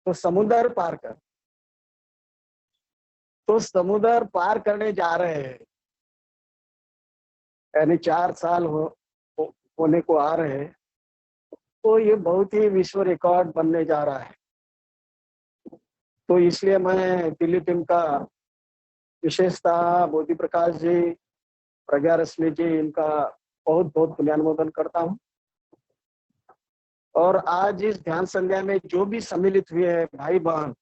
तो समुद्र पार कर, तो समुद्र पार करने जा रहे हैं, यानी 4 साल होने को आ रहे हैं। तो ये बहुत ही विश्व रिकॉर्ड बनने जा रहा है। तो इसलिए मैं दिल्ली टीम का विशेषता बोधि प्रकाश जी, प्रज्ञा रश्मि जी, इनका बहुत बहुत पुण्यानुमोदन करता हूँ। और आज इस ध्यान संध्या में जो भी सम्मिलित हुए हैं भाई बहन,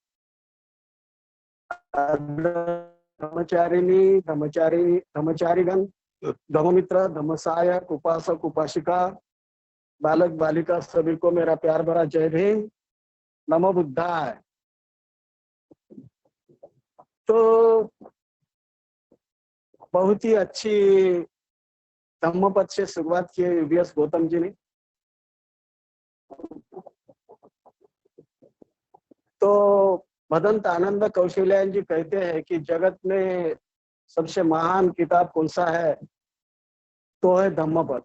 धर्मचारिणी, धर्मचारीगण, धर्ममित्र, धर्मसहायक, उपासक, उपासिका, बालक बालिका, सभी को मेरा प्यार भरा जय भीम, नमो बुद्धाय। तो बहुत ही अच्छी धम्मपद से शुरुआत की है यूबीएस गौतम जी ने। तो भदंत आनंद कौशल्यायन जी कहते हैं कि जगत में सबसे महान किताब कौन सा है, तो है धम्मपद।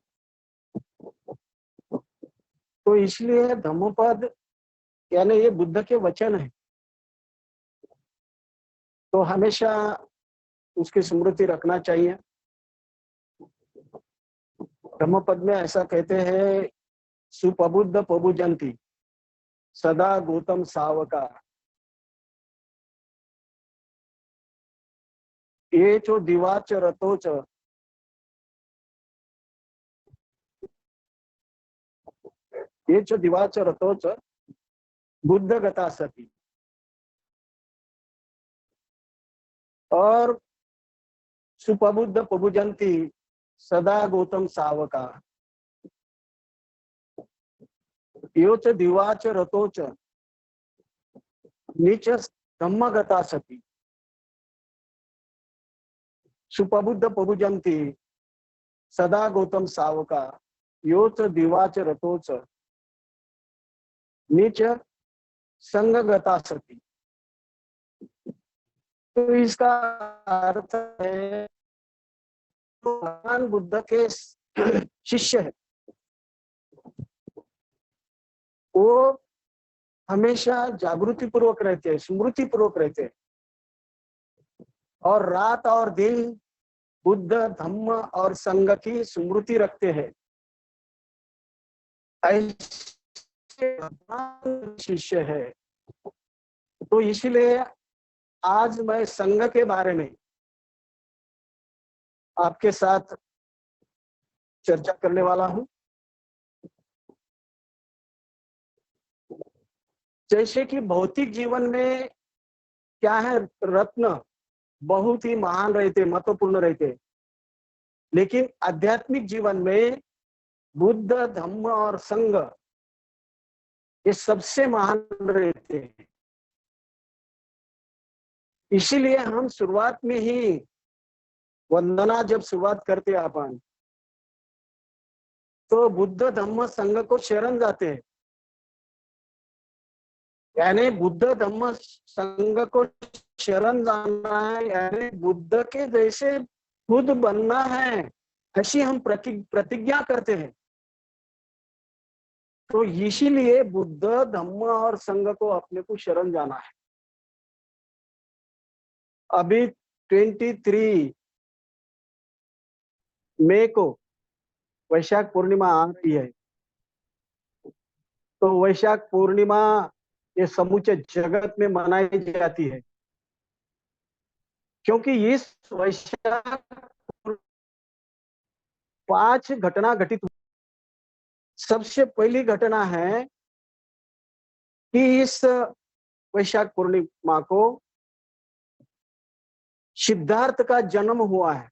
तो इसलिए धम्मपद यानी ये बुद्ध के वचन है, तो हमेशा उसकी स्मृति रखना चाहिए। धम्मपद में ऐसा कहते हैं, सुप्रबुद्ध प्रबुजंती सदा गौतम सावका, ये चो दिवाच रतोच, ये चो दिवाच रतोच बुद्ध गता सती। और सुप्रबुद्ध प्रबुजंती सदा गौतम सावका, योच दिवाच रतोच नीच धम्मगता सती। सुप्रबुद्ध प्रबुजंती सदा गौतम सावका, योच दिवाच रतोच नीच संगगता सती। तो इसका अर्थ है तो भगवान बुद्ध के शिष्य है, वो हमेशा जागृति पूर्वक रहते हैं, स्मृति पूर्वक रहते हैं, और रात और दिन बुद्ध धम्म और संघ की स्मृति रखते हैं। ऐसे शिष्य है। तो इसलिए आज मैं संघ के बारे में आपके साथ चर्चा करने वाला हूं। जैसे कि भौतिक जीवन में क्या है, रत्न बहुत ही महान रहते, महत्वपूर्ण रहते, लेकिन आध्यात्मिक जीवन में बुद्ध धम्म और संघ ये सबसे महान रहते हैं। इसीलिए हम शुरुआत में ही वंदना जब शुरुआत करते अपन, तो बुद्ध धम्म संघ को शरण जाते हैं, यानी बुद्ध धम्म संघ को शरण जाना है, यानी बुद्ध के जैसे खुद बनना है, ऐसी हम प्रतिज्ञा करते हैं। तो इसीलिए बुद्ध धम्म और संघ को अपने को शरण जाना है। अभी 23 मई को वैशाख पूर्णिमा आ रही है। तो वैशाख पूर्णिमा ये समूचे जगत में मनाई जाती है, क्योंकि इस वैशाख 5 घटना घटित। सबसे पहली घटना है कि इस वैशाख पूर्णिमा को सिद्धार्थ का जन्म हुआ है।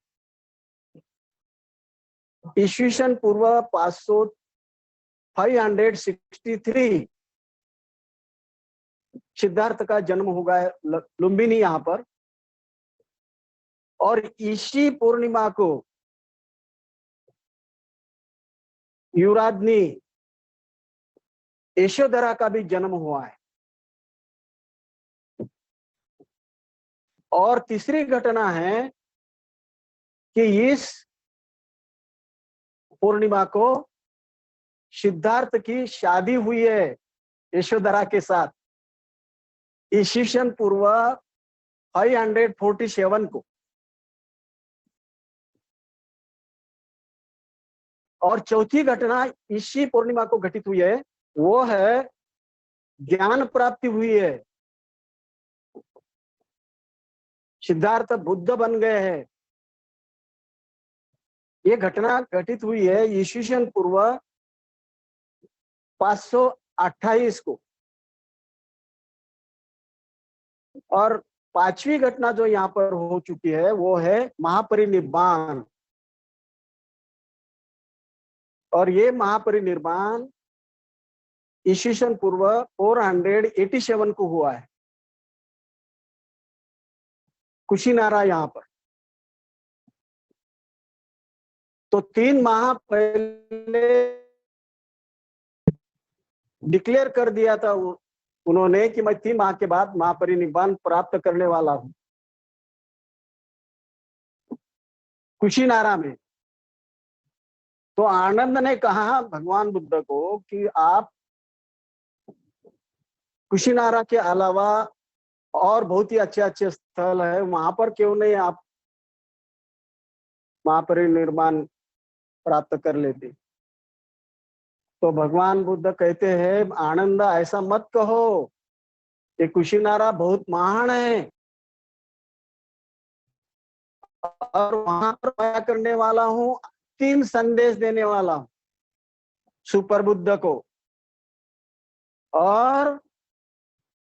ईस्वीसन पूर्व 563 सिद्धार्थ का जन्म हुआ है लुम्बिनी यहाँ पर। और इसी पूर्णिमा को युवराजनी यशोधरा का भी जन्म हुआ है। और तीसरी घटना है कि इस पूर्णिमा को सिद्धार्थ की शादी हुई है यशोधरा के साथ। ईस्वीसन पूर्व 547 को, और चौथी घटना इसी पूर्णिमा को घटित हुई है, वो है ज्ञान प्राप्ति हुई है, सिद्धार्थ बुद्ध बन गए हैं। ये घटना घटित हुई है ईस्वीसन पूर्व 528 को। और पांचवी घटना जो यहाँ पर हो चुकी है वो है महापरिनिर्वाण। और ये महापरिनिर्वाण ईस्वीसन पूर्व 487 को हुआ है, कुशीनारा यहाँ पर। तो 3 माह पहले डिक्लेयर कर दिया था उन्होंने कि मैं 3 माह के बाद महापरिनिर्वाण प्राप्त करने वाला हूं, कुशीनारा में। तो आनंद ने कहा भगवान बुद्ध को कि आप कुशीनारा के अलावा और बहुत ही अच्छे अच्छे स्थल है, वहां पर क्यों नहीं आप महापरिनिर्वाण प्राप्त कर लेते। तो भगवान बुद्ध कहते हैं आनंद ऐसा मत कहो, ये कुशीनारा बहुत महान है और वहां पर मैं करने वाला हूं 3 संदेश देने वाला हूं सुपर बुद्ध को, और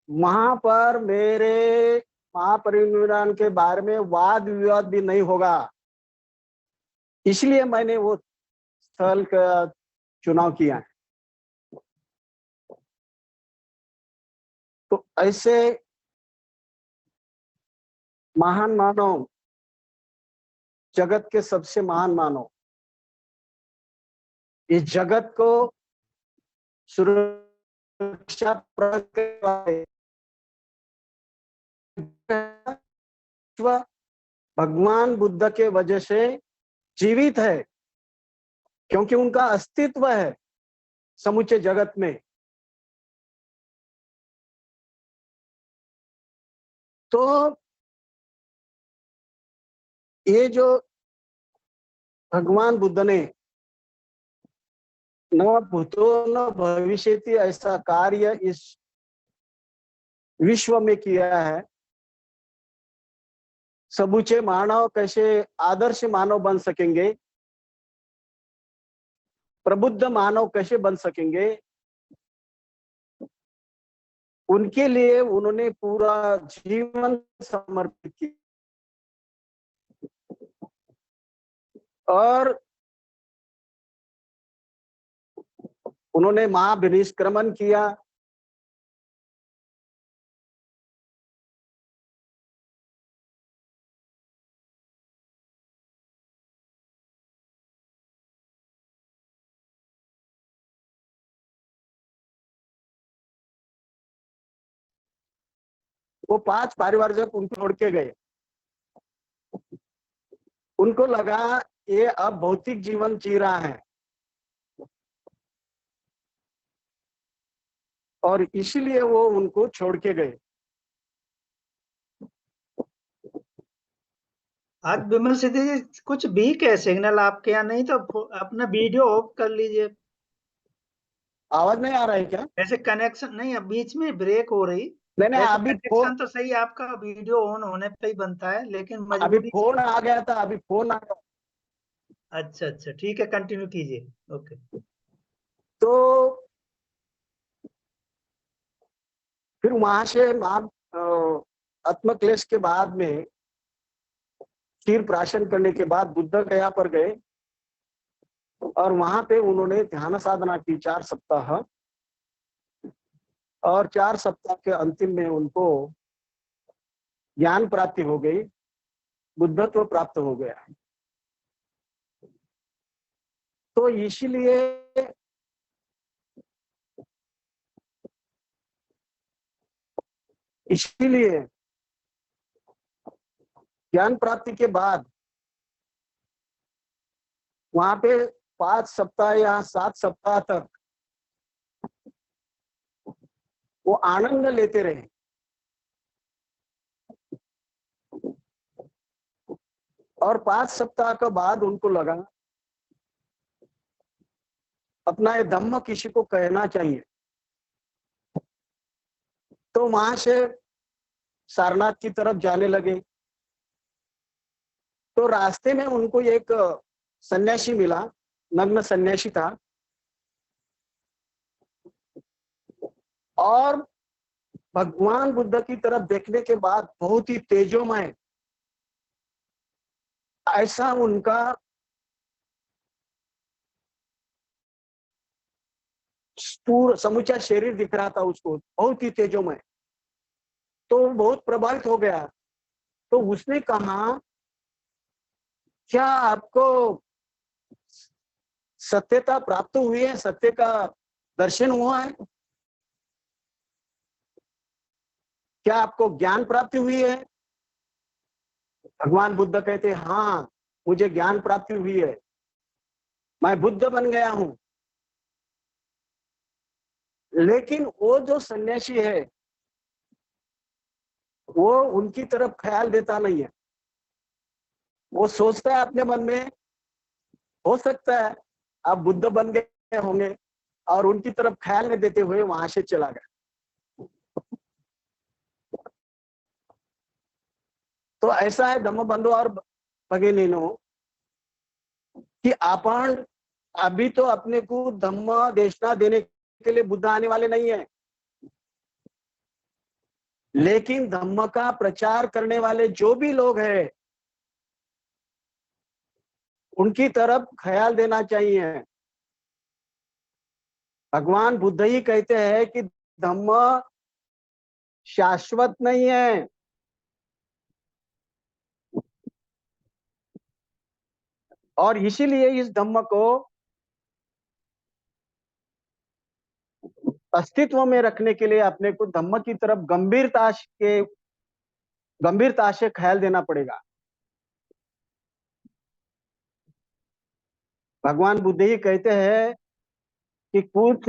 वहां पर मेरे महापरिनिर्वाण के बारे में वाद विवाद भी नहीं होगा, इसलिए मैंने वो स्थल का चुनाव किया है। तो ऐसे महान मानव, जगत के सबसे महान मानव, इस जगत को सुरक्षा भगवान बुद्ध के वजह से जीवित है, क्योंकि उनका अस्तित्व है समूचे जगत में। तो ये जो भगवान बुद्ध ने न भूतो न भविष्यति ऐसा कार्य इस विश्व में किया है, समूचे मानव कैसे आदर्श मानव बन सकेंगे, प्रबुद्ध मानव कैसे बन सकेंगे, उनके लिए उन्होंने पूरा जीवन समर्पित किया। और उन्होंने महाविनिष्क्रमण किया, वो 5 परिवारजन उनको छोड़ के गए। उनको लगा ये अब भौतिक जीवन जी रहा है और इसीलिए वो उनको छोड़ के गए। आज विमल सिद्धि जी कुछ वीक है सिग्नल आपके यहाँ, नहीं तो अपना वीडियो ऑफ कर लीजिए। आवाज नहीं आ रहा है क्या? ऐसे कनेक्शन नहीं है, बीच में ब्रेक हो रही। नहीं नहीं, वैसे अभी कनेक्शन तो सही आपका वीडियो ऑन होने पे ही बनता है, लेकिन अभी मजबूरी। फोन आ गया था, अभी फोन आ गया। अच्छा अच्छा, ठीक है, कंटिन्यू कीजिए। ओके। तो फिर वहां से आत्मक्लेश के बाद में क्षीर प्राशन करने के बाद बुद्ध गया पर गए और वहां पे उन्होंने ध्यान साधना की 4 सप्ताह। और 4 सप्ताह के अंतिम में उनको ज्ञान प्राप्ति हो गई, बुद्धत्व प्राप्त हो गया। तो इसीलिए ज्ञान प्राप्ति के बाद वहां पे 5 सप्ताह या 7 सप्ताह तक वो आनंद लेते रहे। और 5 सप्ताह के बाद उनको लगा अपना ये धम्म किसी को कहना चाहिए। तो वहां से सारनाथ की तरफ जाने लगे। तो रास्ते में उनको एक सन्यासी मिला, नग्न सन्यासी था, और भगवान बुद्ध की तरफ देखने के बाद बहुत ही तेजोमय ऐसा उनका समूचा शरीर दिख रहा था उसको, बहुत ही तेजोमय। तो वो बहुत प्रभावित हो गया। तो उसने कहा, क्या आपको सत्यता प्राप्त हुई है, सत्य का दर्शन हुआ है, क्या आपको ज्ञान प्राप्ति हुई है? भगवान बुद्ध कहते, हाँ मुझे ज्ञान प्राप्ति हुई है, मैं बुद्ध बन गया हूं। लेकिन वो जो सन्यासी है वो उनकी तरफ ख्याल देता नहीं है। वो सोचता है अपने मन में, हो सकता है आप बुद्ध बन गए होंगे, और उनकी तरफ ख्याल नहीं देते हुए वहां से चला गया। तो ऐसा है धम्म बंधु और भगिनीनो कि आपण अभी तो अपने को धम्म देशना देने के लिए बुद्ध आने वाले नहीं है, लेकिन धम्म का प्रचार करने वाले जो भी लोग हैं उनकी तरफ ख्याल देना चाहिए। भगवान बुद्ध ही कहते हैं कि धम्म शाश्वत नहीं है, और इसीलिए इस धम्म को अस्तित्व में रखने के लिए अपने को धम्म की तरफ गंभीरता से ख्याल देना पड़ेगा। भगवान बुद्ध ही कहते हैं कि कुछ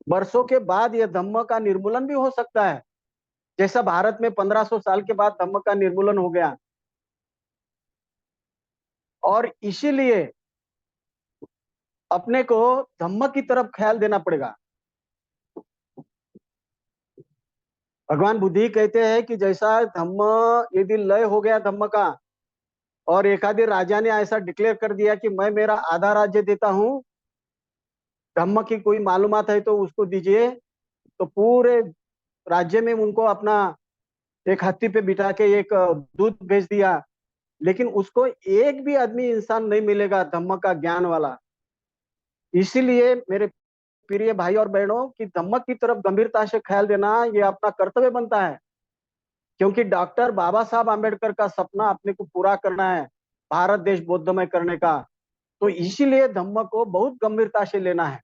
वर्षों के बाद यह धम्म का निर्मूलन भी हो सकता है, जैसा भारत में 1500 साल के बाद धम्म का निर्मूलन हो गया। और इसीलिए अपने को धम्म की तरफ ख्याल देना पड़ेगा। भगवान बुद्ध ही कहते हैं कि जैसा धम्म यदि लय हो गया धम्म का, और एक आधे राजा ने ऐसा डिक्लेयर कर दिया कि मैं मेरा आधा राज्य देता हूं, धम्म की कोई मालूमात है तो उसको दीजिए, तो पूरे राज्य में उनको अपना एक हत्ती पे बिठा के एक दूत भेज दिया, लेकिन उसको एक भी आदमी इंसान नहीं मिलेगा धम्म का ज्ञान वाला। इसीलिए मेरे प्रिय भाई और बहनों की धम्म की तरफ गंभीरता से ख्याल देना ये अपना कर्तव्य बनता है, क्योंकि डॉक्टर बाबा साहब आम्बेडकर का सपना अपने को पूरा करना है, भारत देश बौद्धमय करने का। तो इसीलिए धम्म को बहुत गंभीरता से लेना है,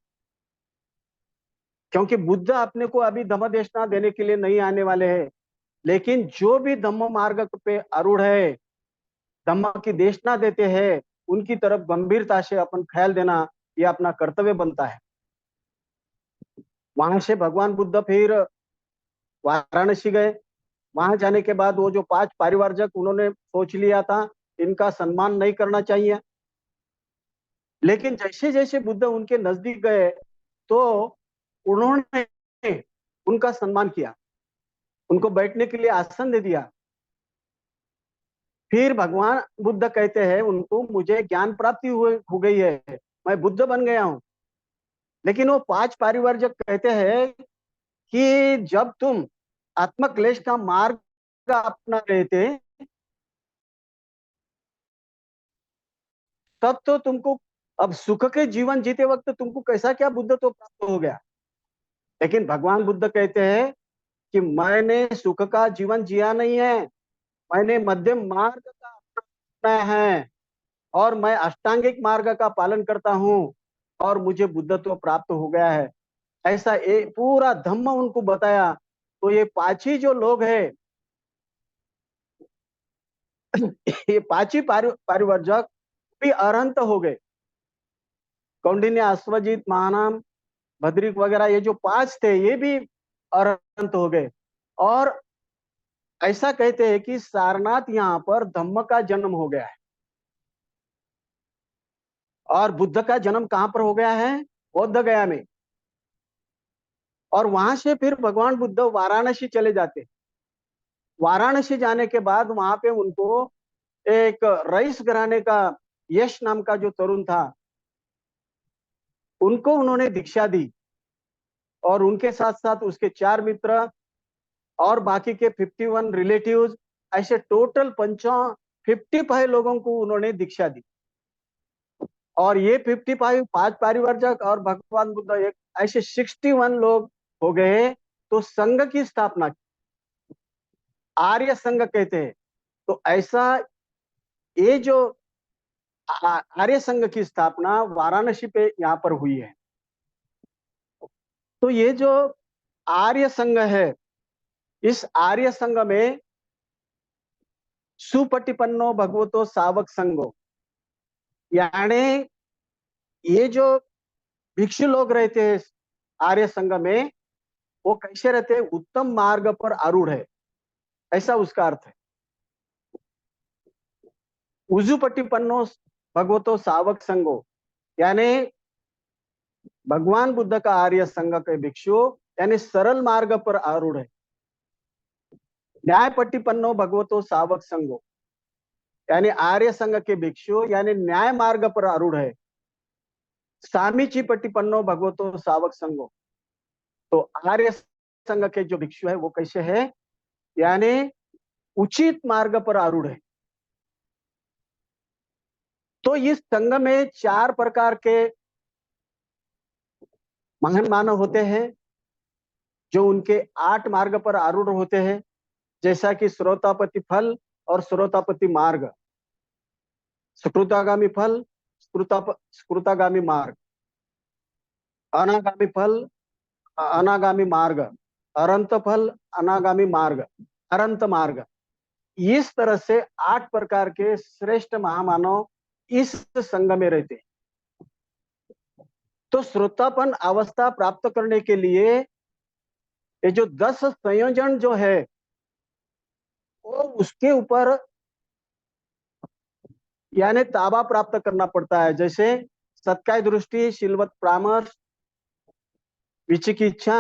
क्योंकि बुद्ध अपने को अभी धम्म देशना देने के लिए नहीं आने वाले हैं, लेकिन जो भी धम्म मार्ग पे आरूढ़ है, धम्म की देशना देते हैं, उनकी तरफ गंभीरता से अपन ख्याल देना ये अपना कर्तव्य बनता है। वहां से भगवान बुद्ध फिर वाराणसी गए। वहां जाने के बाद वो जो 5 परिवारजक उन्होंने सोच लिया था इनका सम्मान नहीं करना चाहिए, लेकिन जैसे जैसे बुद्ध उनके नजदीक गए तो उन्होंने उनका सम्मान किया, उनको बैठने के लिए आसन दे दिया। फिर भगवान बुद्ध कहते हैं उनको, मुझे ज्ञान प्राप्ति हो गई है, मैं बुद्ध बन गया हूं। लेकिन वो 5 परिवारजक कहते हैं कि जब तुम आत्मक्लेश का मार्ग अपना रहे थे तब तो तुमको, अब सुख के जीवन जीते वक्त तुमको कैसा क्या बुद्ध तो प्राप्त हो गया। लेकिन भगवान बुद्ध कहते हैं कि मैंने सुख का जीवन जिया नहीं है, मैंने मध्यम मार्ग का अपनाया है, और मैं अष्टांगिक मार्ग का पालन करता हूँ, और मुझे बुद्धत्व प्राप्त हो गया है। ऐसा पूरा धम्म उनको बताया। तो ये 5 ही जो लोग हैं ये 5 ही परिवर्जक भी अरहंत हो गए। कौंडिन्य, अश्वजित, महानाम, भद्रिक वगैरह ये जो 5 थे ये भी अरहंत हो गए। और ऐसा कहते हैं कि सारनाथ यहाँ पर धम्म का जन्म हो गया है। और बुद्ध का जन्म कहां पर हो गया है? बौद्ध गया में। और वहां से फिर भगवान बुद्ध वाराणसी चले जाते। वाराणसी जाने के बाद वहां पे उनको एक रईस घराने का यश नाम का जो तरुण था, उनको उन्होंने दीक्षा दी। और उनके साथ साथ उसके 4 मित्र और बाकी के 51 रिलेटिव्स, ऐसे टोटल 55 लोगों को उन्होंने दीक्षा दी। और ये 55 5 परिवारजक और भगवान बुद्ध एक, ऐसे 61 लोग हो गए। तो संघ की स्थापना की, आर्य संघ कहते हैं। तो ऐसा ये जो आर्य संघ की स्थापना वाराणसी पे यहाँ पर हुई है। तो ये जो आर्य संघ है, इस आर्य संघ में सुपटिपन्नो भगवतो सावक संघो, यानी ये जो भिक्षु लोग रहते हैं आर्य संघ में, वो कैसे रहते हैं? उत्तम मार्ग पर आरूढ़ है, ऐसा उसका अर्थ है। उजुपटिपन्नो भगवतो सावक संघो, यानी भगवान बुद्ध का आर्य संघ के भिक्षु यानी सरल मार्ग पर आरूढ़ है। न्यायपटिपन्नो भगवतो सावक संघो, यानी आर्य संघ के भिक्षु यानी न्याय मार्ग पर आरूढ़ है। सामीची पट्टिपन्नो भगवतो सावक संघो, तो आर्य संघ के जो भिक्षु है वो कैसे है? यानी उचित मार्ग पर आरूढ़ है। तो इस संघ में 4 प्रकार के महान मानव होते हैं जो उनके 8 मार्ग पर आरूढ़ होते हैं, जैसा कि श्रोतापति फल और श्रोतापति मार्ग, स्कृतागामी फल, स्कृतागामी मार्ग, अनागामी फल, अनागामी मार्ग, अरंत फल, अनागामी मार्ग, अरंत मार्ग। इस तरह से 8 प्रकार के श्रेष्ठ महामानव इस संघ में रहते हैं। तो श्रोतापन अवस्था प्राप्त करने के लिए ये जो 10 संयोजन जो है वो उसके ऊपर यानी ताबा प्राप्त करना पड़ता है। जैसे सत्काय दृष्टि, शीलवत परामर्श, विचिकिच्छा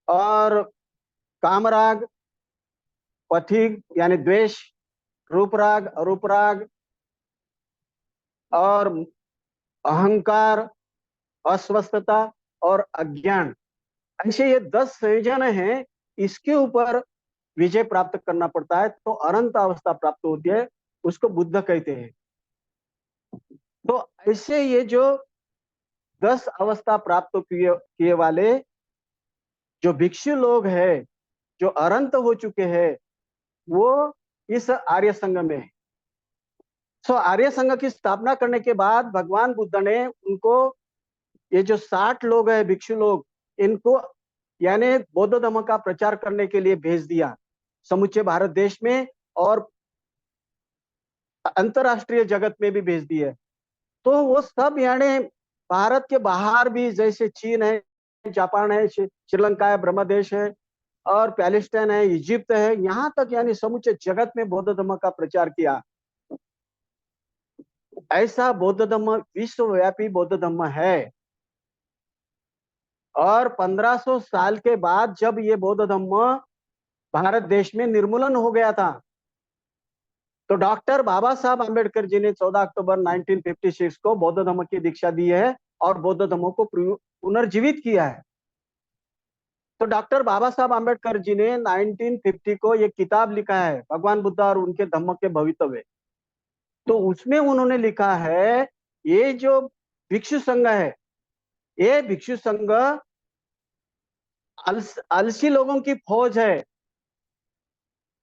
और कामराग, पथिक यानी द्वेष, रूपराग, अरूपराग और अहंकार, अस्वस्थता और अज्ञान, ऐसे ये 10 संयोजन हैं। इसके ऊपर विजय प्राप्त करना पड़ता है तो अनंत अवस्था प्राप्त होती है, उसको बुद्ध कहते हैं। तो ऐसे ये जो 10 अवस्था प्राप्त किए वाले जो भिक्षु लोग हैं, जो अनंत हो चुके हैं, वो इस आर्य संघ में है। सो आर्य संघ की स्थापना करने के बाद भगवान बुद्ध ने उनको, ये जो 60 लोग हैं भिक्षु लोग, इनको यानी बौद्ध धर्म का प्रचार करने के लिए भेज दिया समुचे भारत देश में, और अंतरराष्ट्रीय जगत में भी भेज दिए। तो वो सब यानी भारत के बाहर भी, जैसे चीन है, जापान है, श्रीलंका है, ब्रह्मदेश है और पैलेस्टाइन है, इजिप्ट है, यहाँ तक यानी समुचे जगत में बौद्ध धर्म का प्रचार किया। ऐसा बौद्ध धर्म विश्वव्यापी बौद्ध धर्म है। और 1500 साल के बाद जब ये बौद्ध धर्म भारत देश में निर्मूलन हो गया था, तो डॉक्टर बाबा साहब आम्बेडकर जी ने 14 अक्टूबर 1956 को बौद्ध धर्म की दीक्षा दी है और बौद्ध धर्म को पुनर्जीवित किया है। तो डॉक्टर बाबा साहब आम्बेडकर जी ने 1950 को एक किताब लिखा है, भगवान बुद्ध और उनके धम्म के भवितव्य। तो उसमें उन्होंने लिखा है, ये जो भिक्षु संघ है, ये भिक्षु संघ आलसी लोगों की फौज है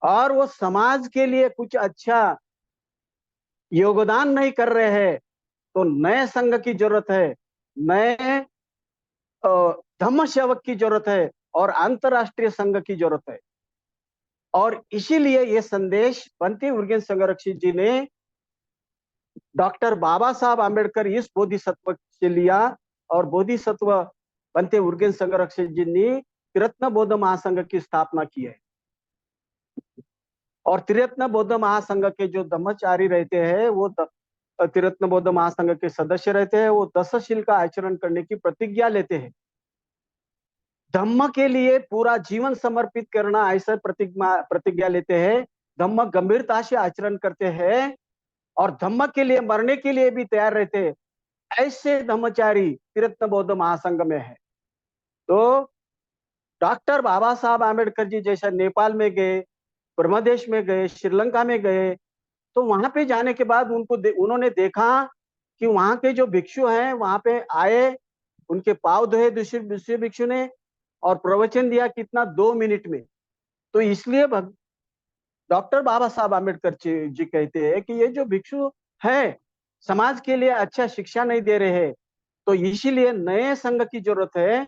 और वो समाज के लिए कुछ अच्छा योगदान नहीं कर रहे हैं। तो नए संघ की जरूरत है, नए धम्म सेवक की जरूरत है और अंतरराष्ट्रीय संघ की जरूरत है। और इसीलिए ये संदेश बंटी उर्गेन संघरक्षी जी ने डॉक्टर बाबा साहब आम्बेडकर इस बोधिसत्व से लिया, और बोधिसत्व बनते उर्गेन संघरक्षी जी ने रत्न बौद्ध महासंघ की स्थापना की है। और त्रिरत्न बौद्ध महासंघ के जो धम्मचारी रहते हैं वो त्रिरत्न बौद्ध महासंघ के सदस्य रहते हैं, वो दशशील का आचरण करने की प्रतिज्ञा लेते हैं। धम्म के लिए पूरा जीवन समर्पित करना, ऐसा प्रतिज्ञा लेते हैं। धम्म गंभीरता से आचरण करते हैं और धम्म के लिए मरने के लिए भी तैयार रहते हैं। ऐसे धम्मचारी त्रिरत्न बौद्ध महासंघ में है। तो डॉक्टर बाबा साहब आम्बेडकर जी जैसा नेपाल में गए, ब्रह्मदेश में गए, श्रीलंका में गए, तो वहां पे जाने के बाद उन्होंने देखा कि वहां के जो भिक्षु हैं वहां पे आए, उनके पांव धोए दूसरे दूसरे भिक्षु ने और प्रवचन दिया, कितना 2 मिनट में। तो इसलिए डॉक्टर बाबा साहब आम्बेडकर जी कहते हैं कि ये जो भिक्षु है समाज के लिए अच्छा शिक्षा नहीं दे रहे हैं, तो इसीलिए नए संघ की जरूरत है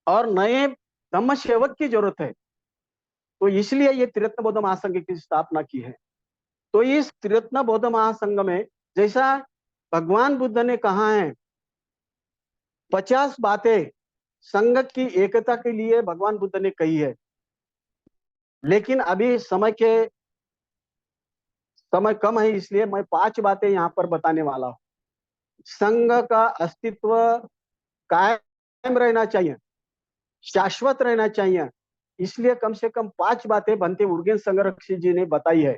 और नए धम्म सेवक की जरूरत है। तो इसलिए ये त्रिरत्न बौद्ध महासंघ की स्थापना की है। तो इस त्रिरत्न बौद्ध महासंघ में जैसा भगवान बुद्ध ने कहा है 50 बातें संघ की एकता के लिए भगवान बुद्ध ने कही है, लेकिन अभी समय कम है, इसलिए मैं 5 बातें यहाँ पर बताने वाला हूँ। संघ का अस्तित्व कायम रहना चाहिए, शाश्वत रहना चाहिए, इसलिए कम से कम 5 बातें बनते उर्गेन संरक्षी जी ने बताई है।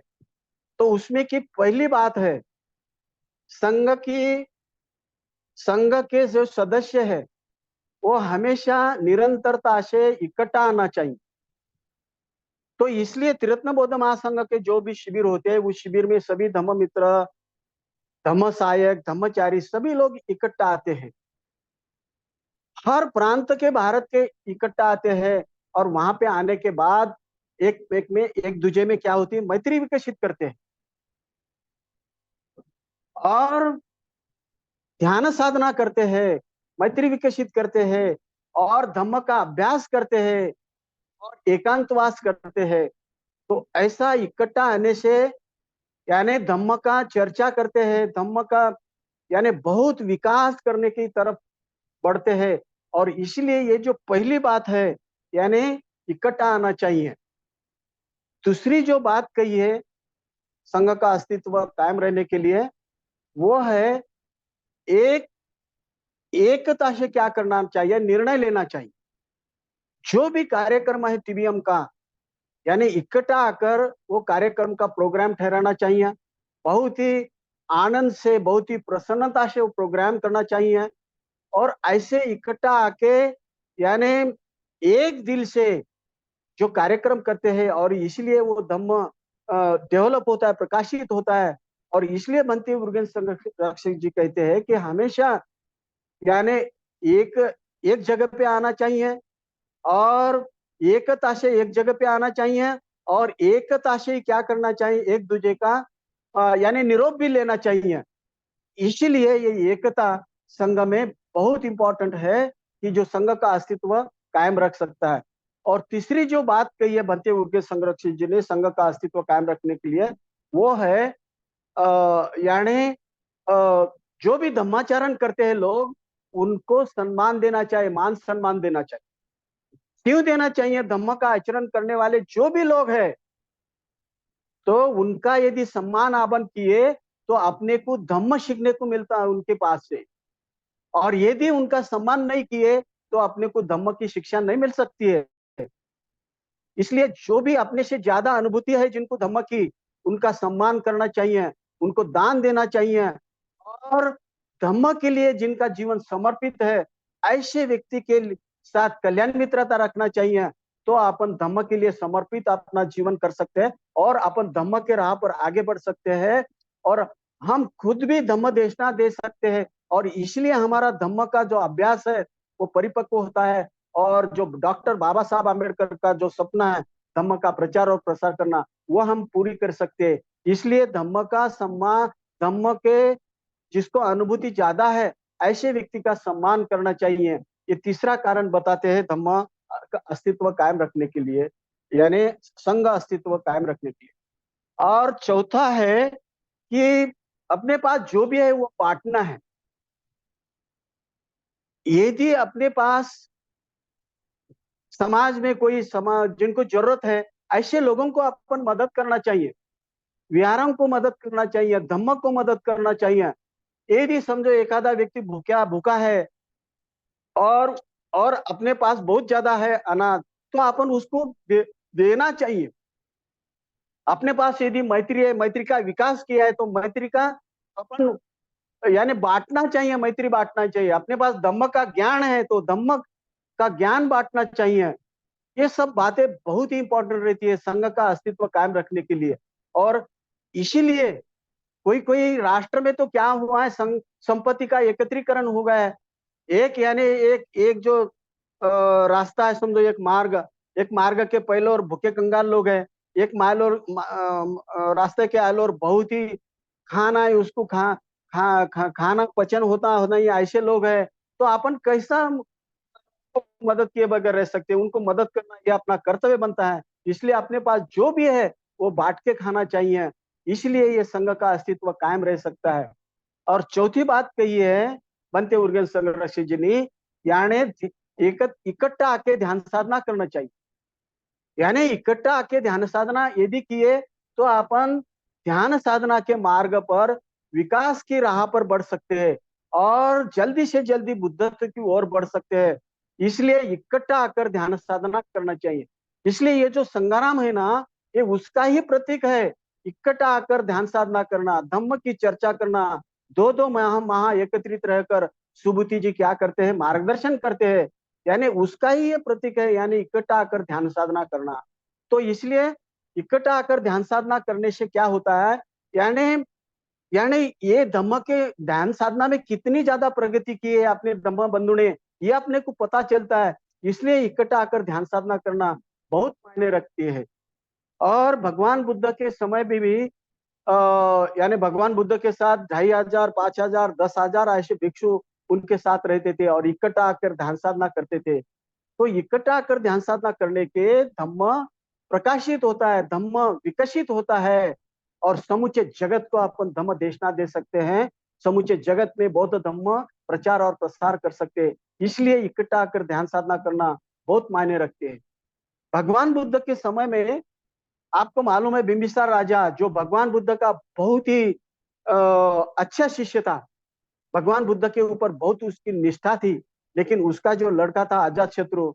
तो उसमें की पहली बात है संघ के जो सदस्य है वो हमेशा निरंतरता से इकट्ठा आना चाहिए। तो इसलिए त्रिरत्न बौद्ध महासंघ के जो भी शिविर होते हैं उस शिविर में सभी धम्म मित्र, धम्म सहायक, धम्मचारी सभी लोग इकट्ठा आते हैं। हर प्रांत के भारत के इकट्ठा आते हैं और वहां पे आने के बाद एक दूजे में क्या होती है, मैत्री विकसित करते हैं और ध्यान साधना करते हैं, मैत्री विकसित करते हैं और धम्म का अभ्यास करते हैं और एकांतवास करते हैं। तो ऐसा इकट्ठा आने से यानी धम्म का चर्चा करते हैं, धम्म का यानी बहुत विकास करने की तरफ बढ़ते हैं। और इसलिए ये जो पहली बात है यानी इकट्ठा आना चाहिए। दूसरी जो बात कही है संघ का अस्तित्व कायम रहने के लिए, वो है एक एकता से क्या करना चाहिए, निर्णय लेना चाहिए। जो भी कार्यक्रम है टीबीएम का यानी इकट्ठा आकर वो कार्यक्रम का प्रोग्राम ठहराना चाहिए, बहुत ही आनंद से, बहुत ही प्रसन्नता से वो प्रोग्राम करना चाहिए और ऐसे इकट्ठा आके यानी एक दिल से जो कार्यक्रम करते हैं और इसलिए वो धम्म डेवलप होता है, प्रकाशित होता है। और इसलिए बनते उर्गेन संरक्षक जी कहते हैं कि हमेशा यानी एक एक जगह पे आना चाहिए और एकता से एक जगह पे आना चाहिए और एकता से क्या करना चाहिए, एक दूसरे का यानी निरोप भी लेना चाहिए। इसीलिए ये एकता संघ में बहुत इंपॉर्टेंट है कि जो संघ का अस्तित्व कायम रख सकता है। और तीसरी जो बात कही है बनते उर्गे संरक्षक जी ने संघ का अस्तित्व कायम रखने के लिए, वो है यानी जो भी धम्माचरण करते हैं लोग उनको सम्मान देना चाहिए, मान सम्मान देना चाहिए। क्यों देना चाहिए? धम्म का आचरण करने वाले जो भी लोग हैं तो उनका यदि सम्मान आवन किए तो अपने को धम्म सीखने को मिलता है उनके पास से, और यदि उनका सम्मान नहीं किए तो अपने को धम्म की शिक्षा नहीं मिल सकती है। इसलिए जो भी अपने से ज्यादा अनुभूति है जिनको धम्म की, उनका सम्मान करना चाहिए, उनको दान देना चाहिए और धम्म के लिए जिनका जीवन समर्पित है ऐसे व्यक्ति के साथ कल्याण मित्रता रखना चाहिए। तो अपन धम्म के लिए समर्पित अपना जीवन कर सकते हैं और अपन धम्म के राह पर आगे बढ़ सकते हैं और हम खुद भी धम्म देशना दे सकते हैं। और इसलिए हमारा धम्म का जो अभ्यास है वो परिपक्व होता है और जो डॉक्टर बाबा साहब आम्बेडकर का जो सपना है धम्म का प्रचार और प्रसार करना, वो हम पूरी कर सकते हैं। इसलिए धम्म का सम्मान, धम्म के जिसको अनुभूति ज्यादा है ऐसे व्यक्ति का सम्मान करना चाहिए। ये तीसरा कारण बताते हैं धम्म का अस्तित्व कायम रखने के लिए, यानी संघ अस्तित्व कायम रखने के लिए। और चौथा है कि अपने पास जो भी है वो बांटना है। यदि अपने पास समाज में कोई समाज जिनको जरूरत है ऐसे लोगों को अपन मदद करना चाहिए, विहारों को मदद करना चाहिए, धम्मक को मदद करना चाहिए। यदि समझो एखादा व्यक्ति भूखा भूखा है और अपने पास बहुत ज्यादा है अनाज, तो अपन उसको देना चाहिए। अपने पास यदि मैत्री है, मैत्री का विकास किया है, तो मैत्री का अपन यानी बांटना चाहिए, मैत्री बांटना चाहिए। अपने पास धम्म का ज्ञान है तो धम्म का ज्ञान बांटना चाहिए। ये सब बातें बहुत ही इंपॉर्टेंट रहती है संघ का अस्तित्व कायम रखने के लिए। और इसीलिए कोई कोई राष्ट्र में तो क्या हुआ है, संपत्ति का एकत्रीकरण हो गया है। एक यानी एक एक जो रास्ता है, समझो एक मार्ग के पहले और भूखे कंगाल लोग हैं, एक माइल और रास्ते के आयल और बहुत ही खाना है उसको खाना पचन होता नहीं, ऐसे लोग हैं। तो अपन कैसा मदद किए बगैर रह सकते हैं? उनको मदद करना ये अपना कर्तव्य बनता है। इसलिए अपने पास जो भी है वो बांट के खाना चाहिए। इसलिए ये संघ का अस्तित्व कायम रह सकता है। और चौथी बात कही है बनते उर्गेन संरक्षक जी ने, यानी इकट्ठा आके ध्यान साधना करना चाहिए। यानी इकट्ठा आके ध्यान साधना यदि किए तो अपन ध्यान साधना के मार्ग पर विकास की राह पर बढ़ सकते हैं और जल्दी से जल्दी बुद्धत्व की ओर बढ़ सकते हैं। इसलिए इकट्ठा आकर ध्यान साधना करना चाहिए। इसलिए ये जो संग्राम है ना, ये उसका ही प्रतीक है। इकट्ठा आकर ध्यान साधना करना, धम्म की चर्चा करना, दो दो माह एकत्रित रहकर सुबुद्धि जी क्या करते हैं, मार्गदर्शन करते हैं। यानी उसका ही ये प्रतीक है, यानी इकट्ठा आकर ध्यान साधना करना। तो इसलिए इकट्ठा आकर ध्यान साधना करने से क्या होता है, यानी यानी ये धम्म के ध्यान साधना में कितनी ज्यादा प्रगति की है अपने धम्म बंधु ने, ये अपने को पता चलता है। इसलिए इकट्ठा आकर ध्यान साधना करना बहुत मायने रखती है। और भगवान बुद्ध के समय में भी यानी भगवान बुद्ध के साथ 2500, 5000, 10,000 ऐसे भिक्षु उनके साथ रहते थे और इकट्ठा आकर ध्यान साधना करते थे। तो इकट्ठा आकर ध्यान साधना करने के धम्म प्रकाशित होता है, धम्म विकसित होता है और समूचे जगत को अपन धम्म देशना दे सकते हैं। समूचे जगत में बौद्ध धम्म प्रचार और प्रसार कर सकते हैं। इसलिए इकट्ठा आकर ध्यान साधना करना बहुत मायने रखते हैं। भगवान बुद्ध के समय में आपको मालूम है, बिंबिसार राजा जो भगवान बुद्ध का बहुत ही अच्छा शिष्य था, भगवान बुद्ध के ऊपर बहुत उसकी निष्ठा थी, लेकिन उसका जो लड़का था अजात शत्रु,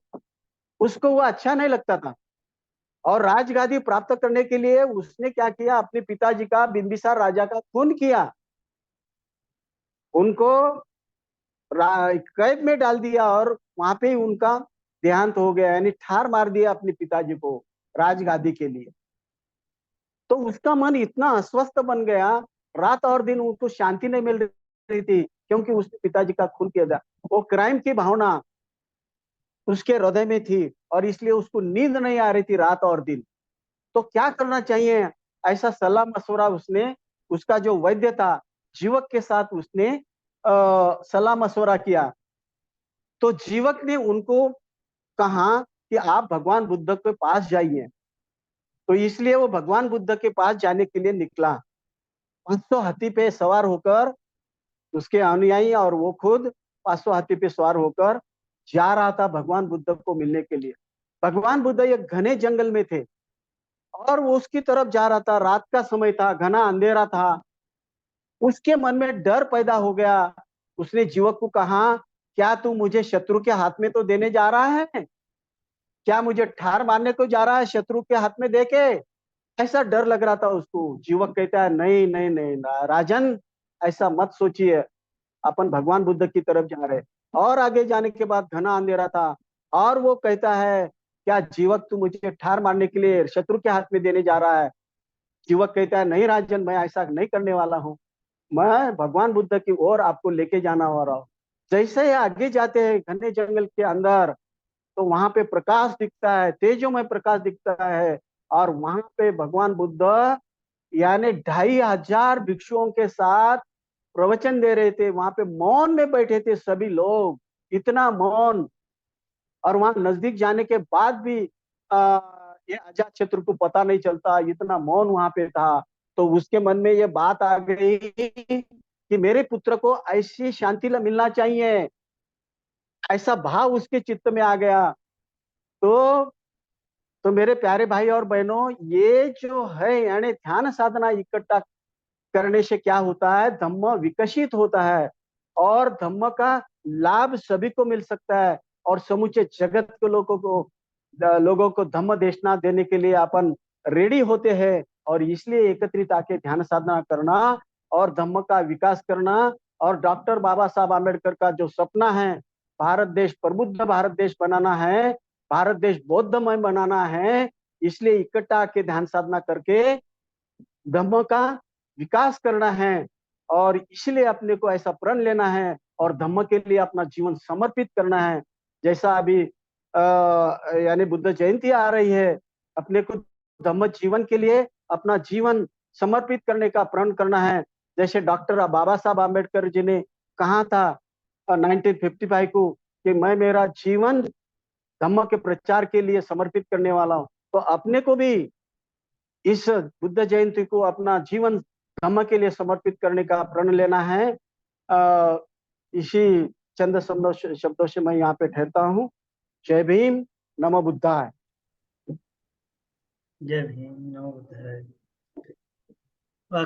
उसको वो अच्छा नहीं लगता था। और राजगादी प्राप्त करने के लिए उसने क्या किया, अपने पिताजी का बिंबिसार राजा का खून किया, उनको कैद में डाल दिया और वहां पे ही उनका देहांत हो गया, यानी ठार मार दिया अपने पिताजी को राजगादी के लिए। तो उसका मन इतना अस्वस्थ बन गया, रात और दिन उसको शांति नहीं मिल रही थी, क्योंकि उसने पिताजी का खून किया था। वो क्राइम की भावना उसके हृदय में थी और इसलिए उसको नींद नहीं आ रही थी रात और दिन। तो क्या करना चाहिए, ऐसा सलाह मशवरा उसने, उसका जो वैद्य था जीवक के साथ उसने सलाह मशवरा किया। तो जीवक ने उनको कहा कि आप भगवान बुद्ध के पास जाइए। तो इसलिए वो भगवान बुद्ध के पास जाने के लिए निकला, 500 हाथी पे सवार होकर, उसके अनुयायी और वो खुद 500 हाथी पे सवार होकर जा रहा था भगवान बुद्ध को मिलने के लिए। भगवान बुद्ध एक घने जंगल में थे और वो उसकी तरफ जा रहा था। रात का समय था, घना अंधेरा था। उसके मन में डर पैदा हो गया। उसने जीवक को कहा, क्या तू मुझे शत्रु के हाथ में तो देने जा रहा है? क्या मुझे ठार मारने को जा रहा है शत्रु के हाथ में देके? ऐसा डर लग रहा था उसको। जीवक कहता है, नहीं नहीं नहीं राजन, ऐसा मत सोचिए, अपन भगवान बुद्ध की तरफ जा रहे। और आगे जाने के बाद घना अंधेरा था और वो कहता है, क्या जीवक तू मुझे ठार मारने के लिए शत्रु के हाथ में देने जा रहा है? जीवक कहता है, नहीं राजन, मैं ऐसा नहीं करने वाला हूँ, मैं भगवान बुद्ध की ओर आपको लेके जाना हो रहा हूँ। जैसे ही आगे जाते हैं घने जंगल के अंदर, तो वहां पे प्रकाश दिखता है, तेजोमय प्रकाश दिखता है। और वहां पे भगवान बुद्ध यानी 2500 भिक्षुओं के साथ प्रवचन दे रहे थे। वहां पे मौन में बैठे थे सभी लोग, इतना मौन। और वहां नजदीक जाने के बाद भी आ, ये अजात शत्रु को पता नहीं चलता, इतना मौन वहां पे था। तो उसके मन में ये बात आ गई कि मेरे पुत्र को ऐसी शांति मिलना चाहिए, ऐसा भाव उसके चित्त में आ गया। तो तो मेरे प्यारे भाई और बहनों, ये जो है यानी ध्यान साधना इकट्ठा करने से क्या होता है, धम्म विकसित होता है और धम्म का लाभ सभी को मिल सकता है। और समूचे जगत के लोगों को धम्म देशना देने के लिए अपन रेडी होते हैं। और इसलिए एकत्रित आके ध्यान साधना करना और धम्म का विकास करना, और डॉक्टर बाबा साहब आम्बेडकर का जो सपना है, भारत देश प्रबुद्ध भारत देश बनाना है, भारत देश बौद्धमय बनाना है, इसलिए इकट्ठा आके ध्यान साधना करके धम्म का विकास करना है। और इसलिए अपने को ऐसा प्रण लेना है और धम्म के लिए अपना जीवन समर्पित करना है। जैसा अभी यानी बुद्ध जयंती आ रही है, अपने को धम्म जीवन के लिए अपना जीवन समर्पित करने का प्रण करना है। जैसे डॉक्टर बाबा साहब आम्बेडकर जी ने कहा था 1955 को कि मैं मेरा जीवन धम्म के प्रचार के लिए समर्पित करने वाला हूँ। तो अपने को भी इस बुद्ध जयंती को अपना जीवन धम्म के लिए समर्पित करने का प्रण लेना है। इसी चंद शब्दों से मैं यहाँ पे ठहरता हूँ। जय भीम, नमो बुद्धाय। जय भीम, नमो बुद्धाय।